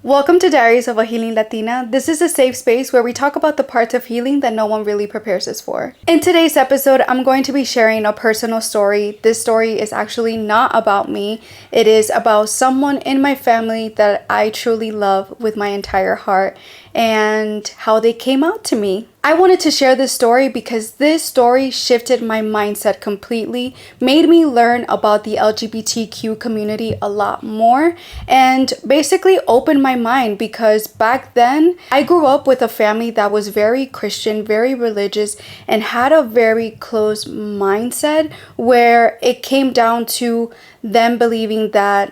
Welcome to Diaries of a Healing Latina. This is a safe space where we talk about the parts of healing that no one really prepares us for. In today's episode, I'm going to be sharing a personal story. This story is actually not about me. It is about someone in my family that I truly love with my entire heart and how they came out to me. I wanted to share this story because this story shifted my mindset completely, made me learn about the LGBTQ community a lot more, and basically opened my mind because back then I grew up with a family that was very Christian, very religious, and had a very close mindset where it came down to them believing that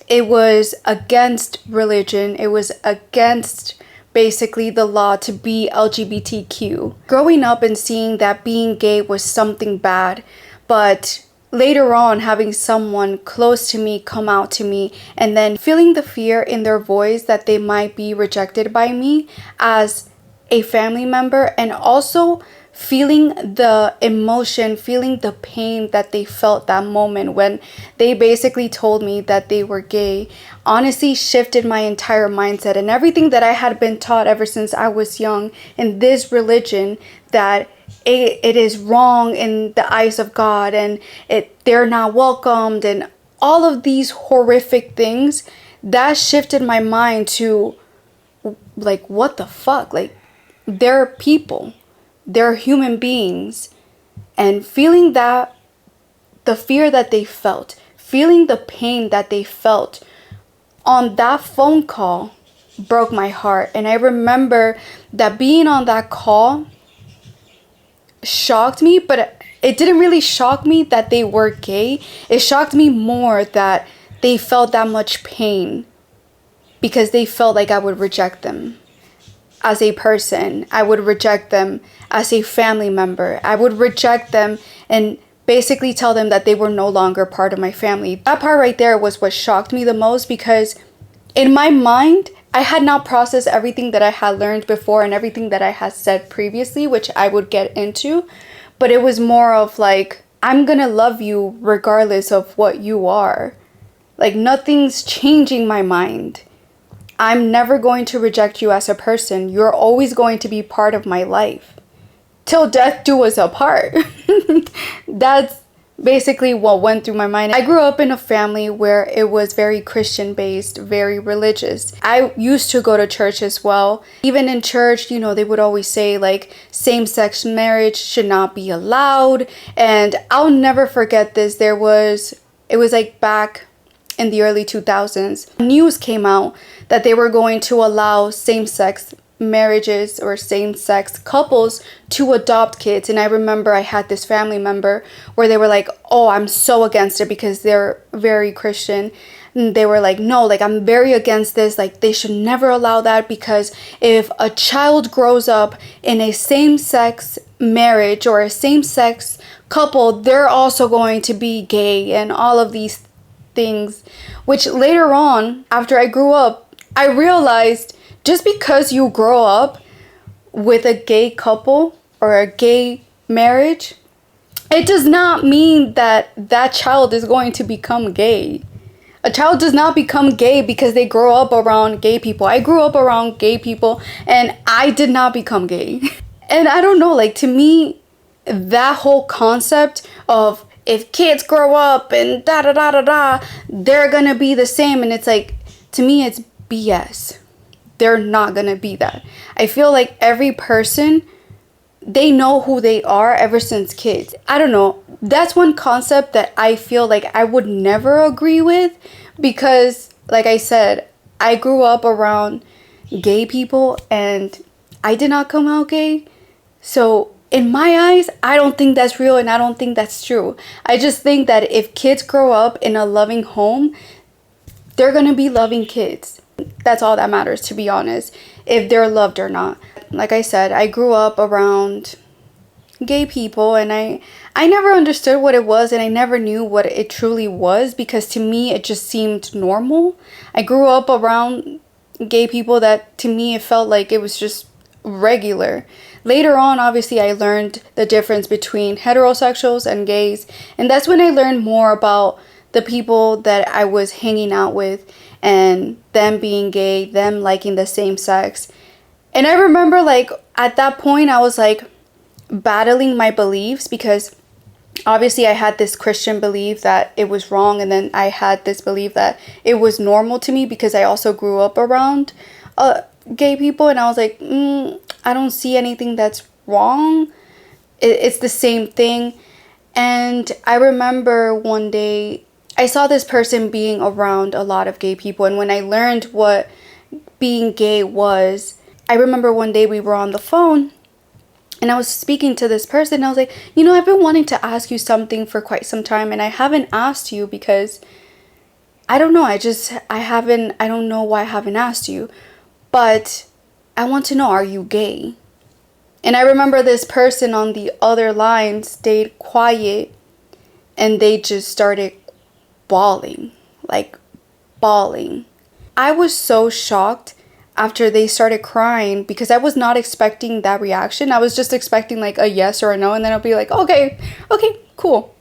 it was against religion, it was against basically the law to be LGBTQ. Growing up and seeing that being gay was something bad, but later on having someone close to me come out to me and then feeling the fear in their voice that they might be rejected by me as a family member, and also feeling the emotion, feeling the pain that they felt that moment when they basically told me that they were gay, honestly shifted my entire mindset and everything that I had been taught ever since I was young in this religion, that it is wrong in the eyes of God and they're not welcomed and all of these horrific things. That shifted my mind to like, what the fuck? Like, they're people. They're human beings. And feeling that, the fear that they felt, feeling the pain that they felt on that phone call broke my heart. And I remember that being on that call shocked me, but it didn't really shock me that they were gay. It shocked me more that they felt that much pain because they felt like I would reject them as a person. I would reject them as a family member. I would reject them and basically tell them that they were no longer part of my family. That part right there was what shocked me the most, because in my mind, I had not processed everything that I had learned before and everything that I had said previously, which I would get into. But it was more of like, I'm gonna love you regardless of what you are. Like, nothing's changing my mind. I'm never going to reject you as a person. You're always going to be part of my life. Till death do us apart. That's basically what went through my mind. I grew up in a family where it was very Christian based, very religious. I used to go to church as well. Even in church, you know, they would always say like same-sex marriage should not be allowed. And I'll never forget this. It was like back in the early 2000s, news came out that they were going to allow same-sex marriages or same-sex couples to adopt kids. And I remember I had this family member where they were like, oh, I'm so against it because they're very Christian. And they were like, no, like, I'm very against this. Like, they should never allow that, because if a child grows up in a same-sex marriage or a same-sex couple, they're also going to be gay and all of these things. Which later on, after I grew up, I realized just because you grow up with a gay couple or a gay marriage, it does not mean that that child is going to become gay. A child does not become gay because they grow up around gay people. I grew up around gay people and I did not become gay. And I don't know, like, to me, that whole concept of if kids grow up and they're gonna be the same, and it's like, to me, it's BS. They're not gonna be that. I feel like every person, they know who they are ever since kids. I don't know. That's one concept that I feel like I would never agree with, because, like I said, I grew up around gay people and I did not come out gay. So in my eyes, I don't think that's real and I don't think that's true. I just think that if kids grow up in a loving home, they're gonna be loving kids. That's all that matters, to be honest, if they're loved or not. Like I said, I grew up around gay people and I never understood what it was, and I never knew what it truly was, because to me it just seemed normal. I grew up around gay people that to me it felt like it was just regular. Later on, obviously, I learned the difference between heterosexuals and gays. And that's when I learned more about the people that I was hanging out with and them being gay, them liking the same sex. And I remember, like, at that point, I was like battling my beliefs because obviously I had this Christian belief that it was wrong, and then I had this belief that it was normal to me because I also grew up around gay people, and I was like, I don't see anything that's wrong. It's the same thing. And I remember one day I saw this person being around a lot of gay people, and when I learned what being gay was, I remember one day we were on the phone and I was speaking to this person, and I was like, I've been wanting to ask you something for quite some time, and I haven't asked you because I don't know. I don't know why I haven't asked you, but I want to know, are you gay? And I remember this person on the other line stayed quiet, and they just started bawling. I was so shocked after they started crying because I was not expecting that reaction. I was just expecting like a yes or a no, and then I'll be like, okay, cool.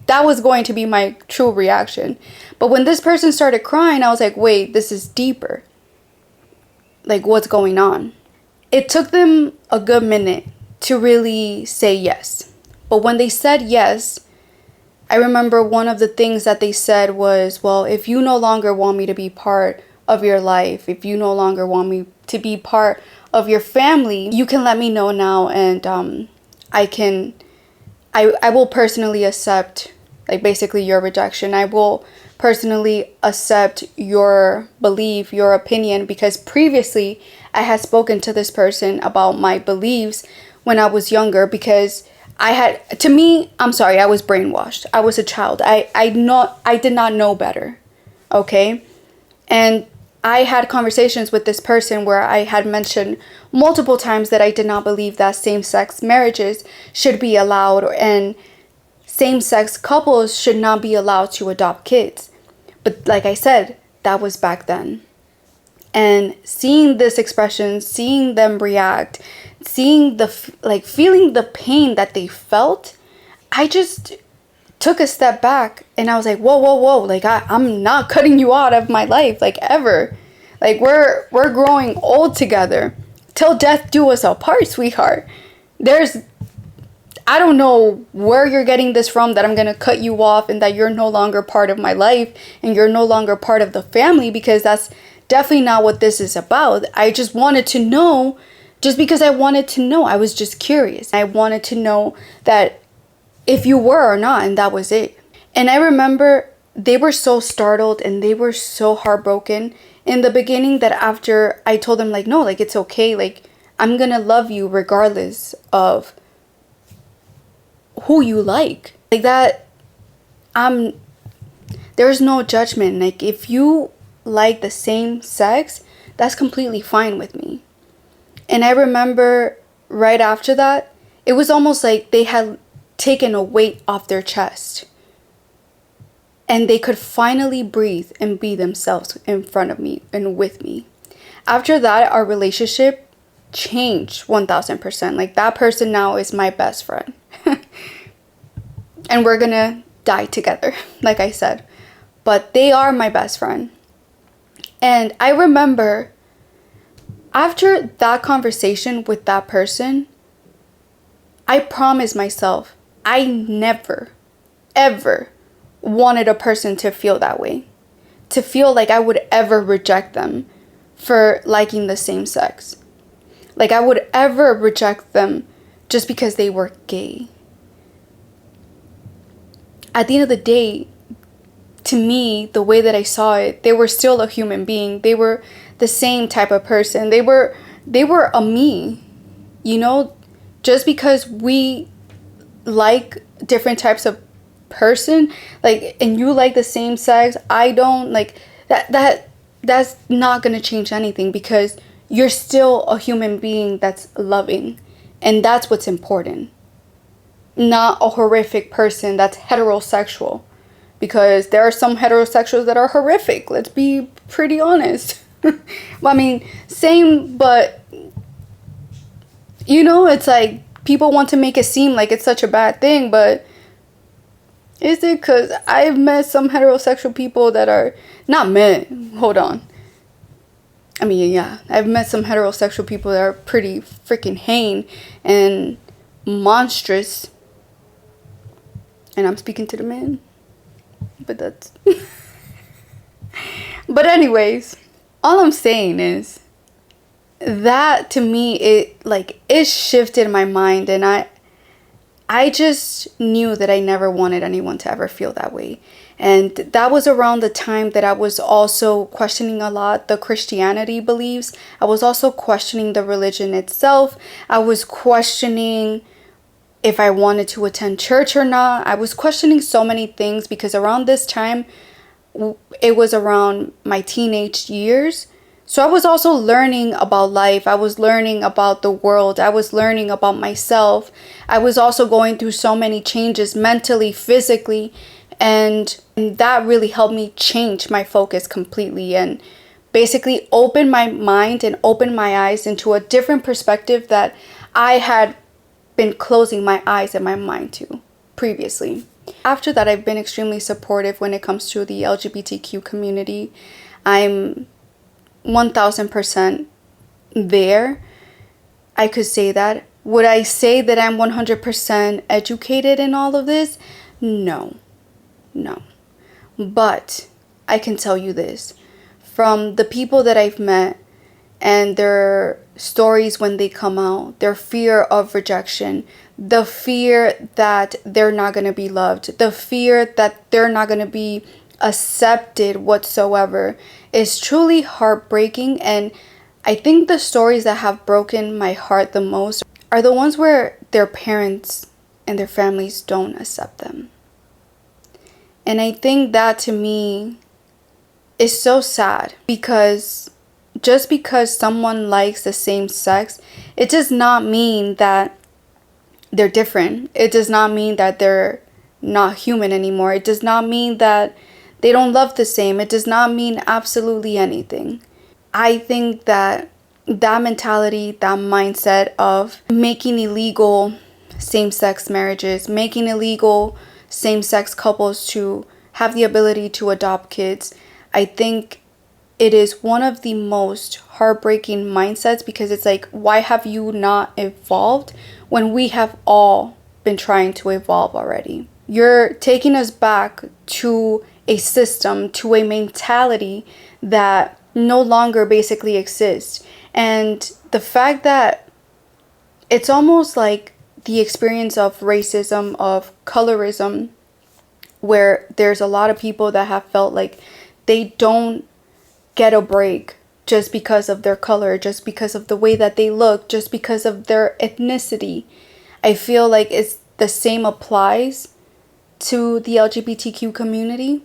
That was going to be my true reaction. But when this person started crying, I was like, wait, this is deeper. Like, what's going on? It took them a good minute to really say yes. But when they said yes, I remember one of the things that they said was, well, if you no longer want me to be part of your life, if you no longer want me to be part of your family, you can let me know now, and I will personally accept, like, basically your rejection. I will personally accept your belief, your opinion, because previously I had spoken to this person about my beliefs when I was younger, because I was brainwashed. I was a child. I did not know better. Okay? And I had conversations with this person where I had mentioned multiple times that I did not believe that same-sex marriages should be allowed, and same-sex couples should not be allowed to adopt kids. But like I said, that was back then. And seeing this expression, seeing them react, seeing feeling the pain that they felt, I just took a step back and I was like, whoa. Like, I'm not cutting you out of my life, like, ever. Like, we're growing old together. Till death do us apart, sweetheart. I don't know where you're getting this from, that I'm going to cut you off and that you're no longer part of my life and you're no longer part of the family, because that's definitely not what this is about. I just wanted to know, just because I wanted to know. I was just curious. I wanted to know that if you were or not, and that was it. And I remember they were so startled and they were so heartbroken in the beginning that after I told them, like, no, like, it's okay. Like, I'm going to love you regardless of who you like. Like, that, there's no judgment. Like, if you like the same sex, that's completely fine with me. And I remember right after that, it was almost like they had taken a weight off their chest, and they could finally breathe and be themselves in front of me and with me. After that, our relationship changed 1000%. Like, that person now is my best friend. And we're gonna die together, like I said. But they are my best friend. And I remember after that conversation with that person, I promised myself I never, ever wanted a person to feel that way. To feel like I would ever reject them for liking the same sex. Like, I would ever reject them just because they were gay. At the end of the day, to me, the way that I saw it, they were still a human being. They were the same type of person. They were a me. You know, just because we like different types of person, like, and you like the same sex, I don't, like, that's not gonna change anything, because you're still a human being that's loving, and that's what's important. Not a horrific person that's heterosexual, because there are some heterosexuals that are horrific. Let's be pretty honest. Well, I mean, same, but You know, it's like people want to make it seem like it's such a bad thing, but is it? Because I've met some heterosexual people that are not met. Hold on. I mean, yeah, I've met some heterosexual people that are pretty freaking hane and monstrous. And I'm speaking to the men. But that's... But anyways, all I'm saying is that to me, it shifted my mind, and I just knew that I never wanted anyone to ever feel that way. And that was around the time that I was also questioning a lot the Christianity beliefs. I was also questioning the religion itself. I was questioning if I wanted to attend church or not. I was questioning so many things because around this time, it was around my teenage years. So I was also learning about life. I was learning about the world. I was learning about myself. I was also going through so many changes mentally, physically, and that really helped me change my focus completely and basically open my mind and open my eyes into a different perspective that I had been closing my eyes and my mind to previously. After that, I've been extremely supportive when it comes to the LGBTQ community. I'm 1000% there. I could say that. Would I say that I'm 100% educated in all of this? No. But I can tell you this. From the people that I've met and their stories when they come out, their fear of rejection, the fear that they're not going to be loved, the fear that they're not going to be accepted whatsoever is truly heartbreaking. And I think the stories that have broken my heart the most are the ones where their parents and their families don't accept them. And I think that to me is so sad, because just because someone likes the same sex, it does not mean that they're different. It does not mean that they're not human anymore. It does not mean that they don't love the same. It does not mean absolutely anything. I think that that mentality, that mindset of making illegal same-sex marriages, making illegal same-sex couples to have the ability to adopt kids, I think it is one of the most heartbreaking mindsets, because it's like, why have you not evolved when we have all been trying to evolve already? You're taking us back to a system, to a mentality that no longer basically exists. And the fact that it's almost like the experience of racism, of colorism, where there's a lot of people that have felt like they don't get a break just because of their color, just because of the way that they look, just because of their ethnicity. I feel like it's the same applies to the LGBTQ community,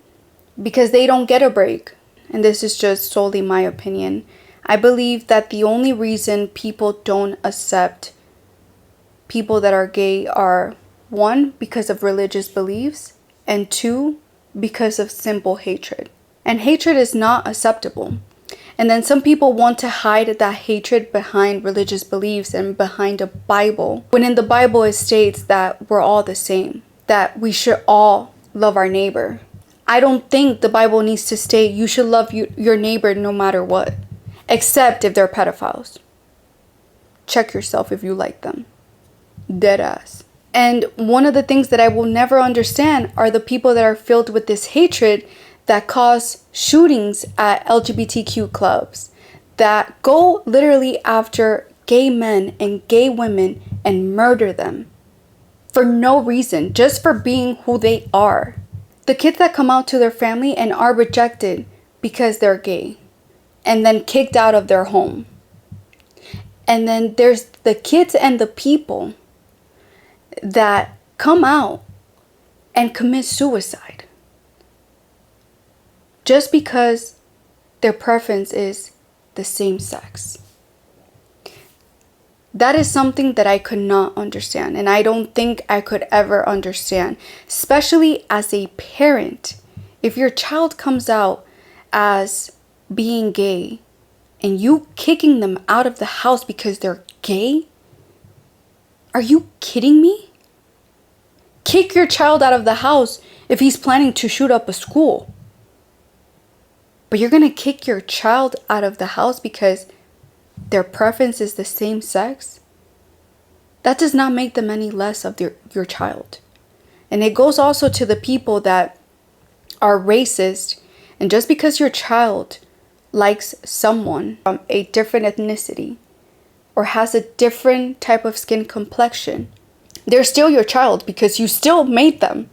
because they don't get a break. And this is just solely my opinion. I believe that the only reason people don't accept people that are gay are, one, because of religious beliefs, and two, because of simple hatred. And hatred is not acceptable. And then some people want to hide that hatred behind religious beliefs and behind the Bible, when in the Bible it states that we're all the same, that we should all love our neighbor. I don't think the Bible needs to state you should love your neighbor no matter what, except if they're pedophiles. Check yourself if you like them. Dead ass. And one of the things that I will never understand are the people that are filled with this hatred that cause shootings at LGBTQ clubs, that go literally after gay men and gay women and murder them for no reason, just for being who they are. The kids that come out to their family and are rejected because they're gay and then kicked out of their home. And then there's the kids and the people that come out and commit suicide just because their preference is the same sex. That is something that I could not understand, and I don't think I could ever understand, especially as a parent. If your child comes out as being gay and you kicking them out of the house because they're gay, Are you kidding me? Kick your child out of the house if he's planning to shoot up a school. But you're gonna kick your child out of the house because their preference is the same sex? That does not make them any less of your child. And it goes also to the people that are racist. And just because your child likes someone from a different ethnicity or has a different type of skin complexion, they're still your child because you still made them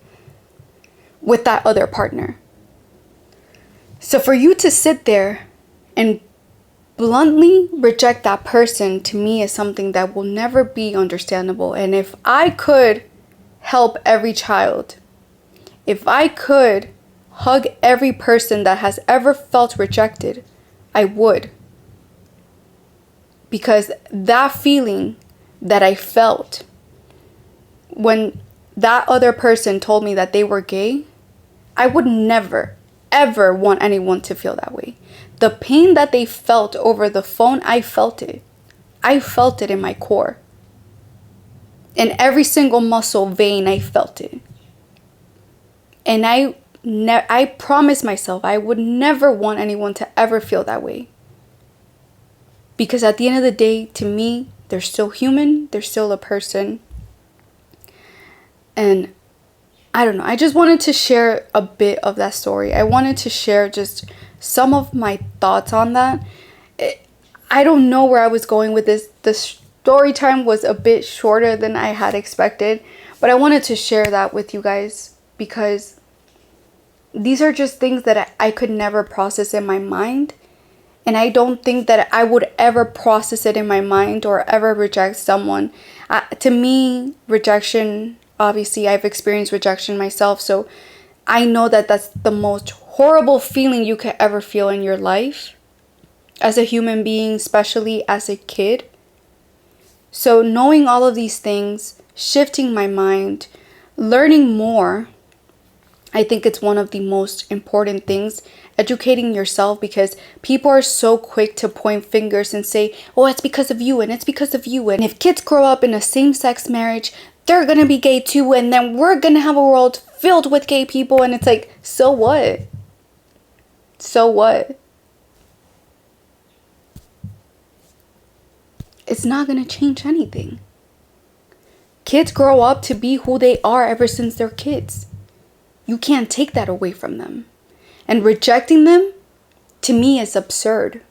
with that other partner. So for you to sit there and bluntly reject that person, to me, is something that will never be understandable. And if I could help every child, if I could hug every person that has ever felt rejected, I would. Because that feeling that I felt when that other person told me that they were gay, I would never, ever want anyone to feel that way. The pain that they felt over the phone, I felt it. I felt it in my core. In every single muscle vein, I felt it. And I promised myself I would never want anyone to ever feel that way. Because at the end of the day, to me, they're still human. They're still a person. And I don't know. I just wanted to share a bit of that story. I wanted to share just some of my thoughts on that. I don't know where I was going with this. The story time was a bit shorter than I had expected. But I wanted to share that with you guys because these are just things that I could never process in my mind. And I don't think that I would ever process it in my mind or ever reject someone. To me, rejection, obviously, I've experienced rejection myself. So I know that that's the most horrible feeling you could ever feel in your life as a human being, especially as a kid. So knowing all of these things, shifting my mind, learning more, I think it's one of the most important things. Educating yourself, because people are so quick to point fingers and say, oh, it's because of you and it's because of you. And if kids grow up in a same-sex marriage, they're going to be gay too. And then we're going to have a world filled with gay people. And it's like, so what? So what? It's not going to change anything. Kids grow up to be who they are ever since they're kids. You can't take that away from them. And rejecting them, to me, is absurd.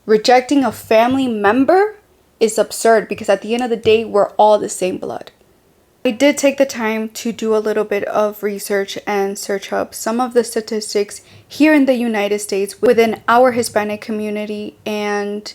Rejecting a family member is absurd because at the end of the day, we're all the same blood. I did take the time to do a little bit of research and search up some of the statistics here in the United States within our Hispanic community and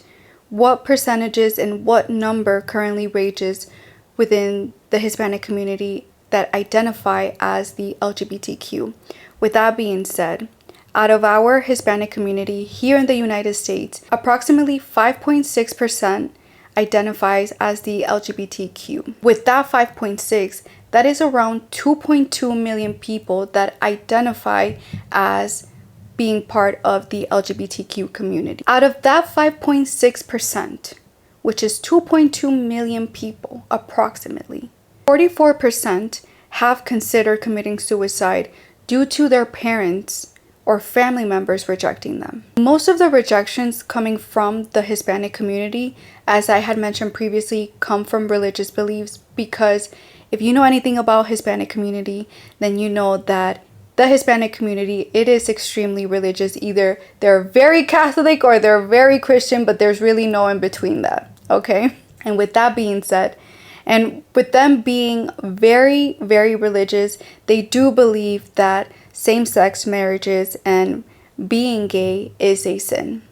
what percentages and what number currently rages within the Hispanic community that identify as the LGBTQ. With that being said, out of our Hispanic community here in the United States, approximately 5.6% identifies as the LGBTQ. With that 5.6, that is around 2.2 million people that identify as being part of the LGBTQ community. Out of that 5.6%, which is 2.2 million people approximately, 44% have considered committing suicide due to their parents or family members rejecting them. Most of the rejections coming from the Hispanic community, as I had mentioned previously, come from religious beliefs, because if you know anything about Hispanic community, then you know that the Hispanic community, it is extremely religious. Either they're very Catholic or they're very Christian, but there's really no in between that, okay? And with that being said, and with them being very, very religious, they do believe that same-sex marriages and being gay is a sin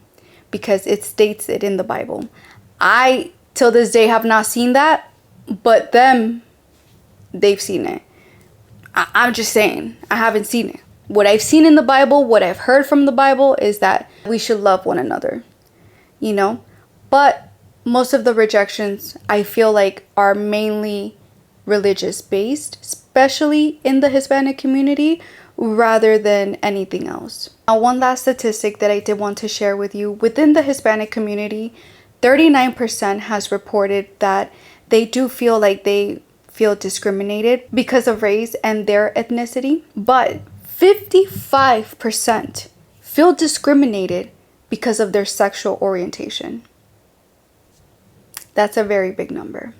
because it states it in the Bible. I, till this day, have not seen that, but them, they've seen it. I'm just saying, I haven't seen it. What I've seen in the Bible, what I've heard from the Bible is that we should love one another, you know? But most of the rejections, I feel like, are mainly religious based, especially in the Hispanic community, rather than anything else. Now, one last statistic that I did want to share with you. Within the Hispanic community, 39% has reported that they do feel like they feel discriminated because of race and their ethnicity. But 55% feel discriminated because of their sexual orientation. That's a very big number.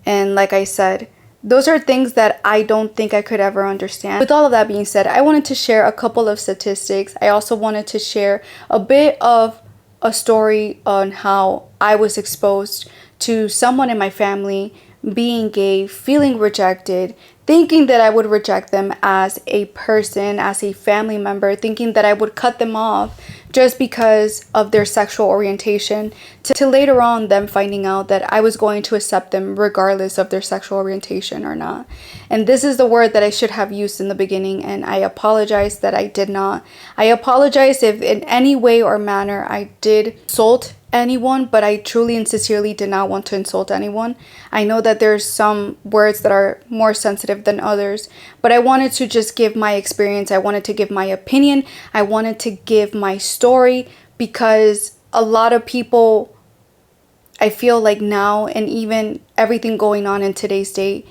And like I said, those are things that I don't think I could ever understand. With all of that being said, I wanted to share a couple of statistics. I also wanted to share a bit of a story on how I was exposed to someone in my family being gay, feeling rejected, thinking that I would reject them as a person, as a family member, thinking that I would cut them off just because of their sexual orientation, to later on them finding out that I was going to accept them regardless of their sexual orientation or not. And this is the word that I should have used in the beginning, and I apologize that I did not. I apologize if in any way or manner I did insult anyone, but I truly and sincerely did not want to insult anyone. I know that there's some words that are more sensitive than others, but I wanted to just give my experience. I wanted to give my opinion. I wanted to give my story, because a lot of people, I feel like now, and even everything going on in today's day,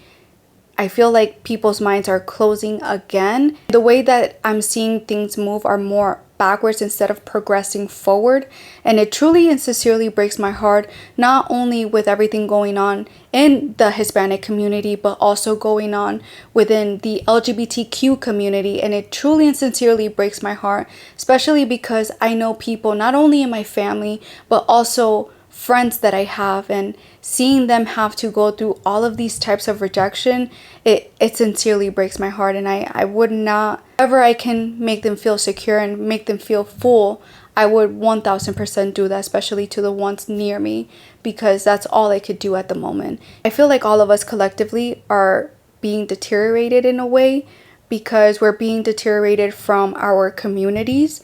I feel like people's minds are closing again. The way that I'm seeing things move are more backwards instead of progressing forward. And it truly and sincerely breaks my heart, not only with everything going on in the Hispanic community, but also going on within the LGBTQ community. And it truly and sincerely breaks my heart, especially because I know people not only in my family, but also friends that I have, and seeing them have to go through all of these types of rejection, it sincerely breaks my heart. And I would not, ever I can make them feel secure and make them feel full, I would 1000% do that, especially to the ones near me, because that's all I could do at the moment. I feel like all of us collectively are being deteriorated in a way, because we're being deteriorated from our communities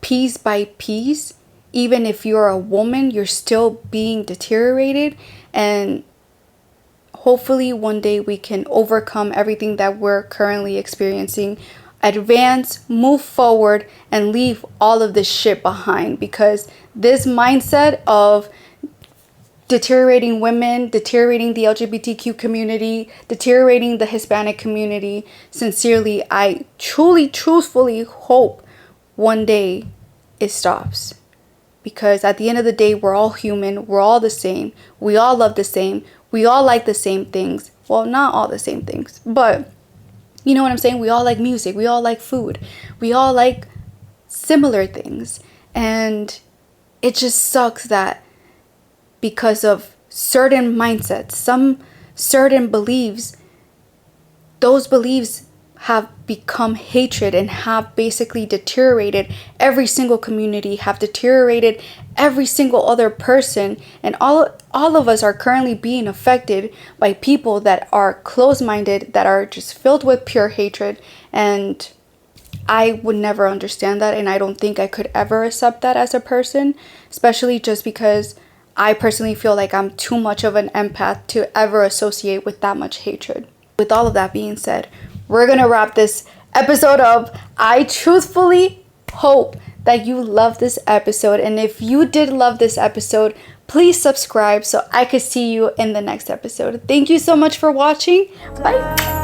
piece by piece. Even if you're a woman, you're still being deteriorated. And hopefully one day we can overcome everything that we're currently experiencing, advance, move forward, and leave all of this shit behind. Because this mindset of deteriorating women, deteriorating the LGBTQ community, deteriorating the Hispanic community, sincerely, I truthfully hope one day it stops. Because at the end of the day, we're all human. We're all the same. We all love the same. We all like the same things. Well, not all the same things, but you know what I'm saying? We all like music. We all like food. We all like similar things. And it just sucks that because of certain mindsets, some certain beliefs, those beliefs have become hatred and have basically deteriorated every single community, have deteriorated every single other person. And all of us are currently being affected by people that are closed-minded, that are just filled with pure hatred. And I would never understand that, and I don't think I could ever accept that as a person, especially just because I personally feel like I'm too much of an empath to ever associate with that much hatred. With all of that being said, we're going to wrap this episode up. I truthfully hope that you love this episode. And if you did love this episode, please subscribe so I could see you in the next episode. Thank you so much for watching. Bye.